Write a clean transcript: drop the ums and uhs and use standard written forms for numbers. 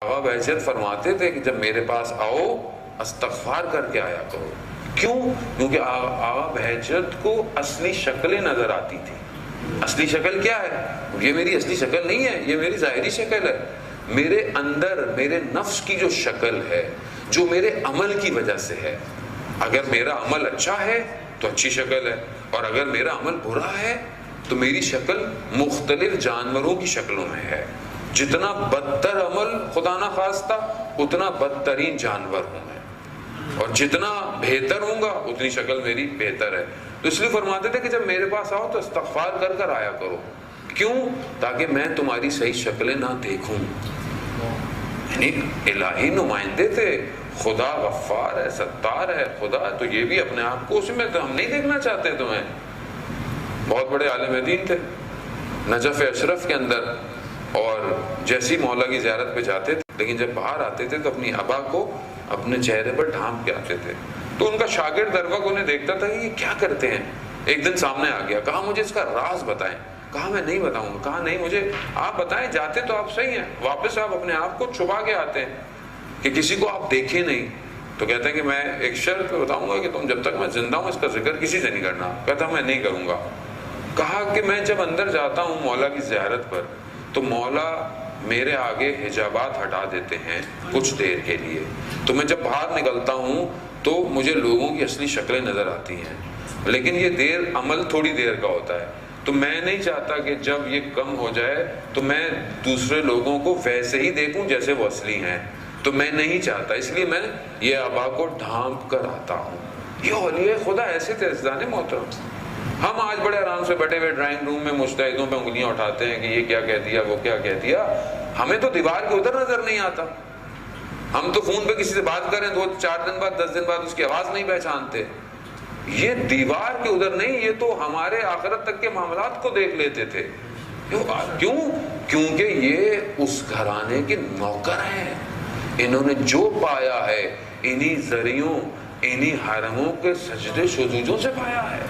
آقا بہجت فرماتے تھے کہ جب میرے پاس آؤ استغفار کر کے آیا کرو. کیوں؟ کیونکہ آقا بہجت کو اصلی شکلیں نظر آتی تھی. اصلی شکل کیا ہے؟ یہ میری اصلی شکل نہیں ہے، یہ میری ظاہری شکل ہے. میرے اندر میرے نفس کی جو شکل ہے، جو میرے عمل کی وجہ سے ہے. اگر میرا عمل اچھا ہے تو اچھی شکل ہے، اور اگر میرا عمل برا ہے تو میری شکل مختلف جانوروں کی شکلوں میں ہے. جتنا بدتر عمل خدا نہ خواستہ اتنا بدترین جانور ہوں میں، اور جتنا بہتر ہوں گا اتنی شکل میری بہتر ہے. تو اس لیے فرماتے تھے کہ جب میرے پاس آؤ تو استغفار کر کر آیا کرو. کیوں؟ تاکہ میں تمہاری صحیح شکلیں نہ دیکھوں. یعنی الہی نمائندے تھے، خدا غفار ہے، ستار ہے خدا، تو یہ بھی اپنے آپ کو اس میں تو ہم نہیں دیکھنا چاہتے تمہیں. بہت بڑے عالم دین تھے نجف اشرف کے اندر، اور جیسی مولا کی زیارت پہ جاتے تھے لیکن جب باہر آتے تھے تو اپنی ابا کو اپنے چہرے پر ڈھانپ کے آتے تھے. تو ان کا شاگرد در وقت انہیں دیکھتا تھا کہ یہ کیا کرتے ہیں. ایک دن سامنے آ گیا، کہا مجھے اس کا راز بتائیں. کہا میں نہیں بتاؤں گا. کہا نہیں، مجھے آپ بتائیں. جاتے تو آپ صحیح ہیں، واپس آپ اپنے آپ کو چھپا کے آتے ہیں کہ کسی کو آپ دیکھیں نہیں. تو کہتے ہیں کہ میں ایک شرط بتاؤں گا کہ تم جب تک میں زندہ ہوں اس کا ذکر کسی سے نہیں کرنا. کہتا میں نہیں کروں گا. کہا کہ میں جب اندر جاتا ہوں مولا کی زیارت پر تو مولا میرے آگے حجابات ہٹا دیتے ہیں کچھ دیر کے لیے. تو میں جب باہر نکلتا ہوں تو مجھے لوگوں کی اصلی شکلیں نظر آتی ہیں، لیکن یہ دیر عمل تھوڑی دیر کا ہوتا ہے. تو میں نہیں چاہتا کہ جب یہ کم ہو جائے تو میں دوسرے لوگوں کو ویسے ہی دیکھوں جیسے وہ اصلی ہیں. تو میں نہیں چاہتا، اس لیے میں یہ ابا کو ڈھانپ کر آتا ہوں. یہ اولیاء خدا ایسے تھے عزیزان محترم. ہم آج بڑے آرام سے بیٹھے ہوئے ڈرائنگ روم میں مجتہدوں پہ انگلیاں اٹھاتے ہیں کہ یہ کیا کہہ دیا، وہ کیا کہہ دیا. ہمیں تو دیوار کے ادھر نظر نہیں آتا. ہم تو فون پہ کسی سے بات کریں تو 4 دن بعد 10 دن بعد اس کی آواز نہیں پہچانتے. یہ دیوار کے ادھر نہیں، یہ تو ہمارے آخرت تک کے معاملات کو دیکھ لیتے تھے. کیوں؟ کیونکہ یہ اس گھرانے کے نوکر ہیں. انہوں نے جو پایا ہے انہی ذریعوں، انہی حرموں کے سجدے شذوذوں سے پایا ہے.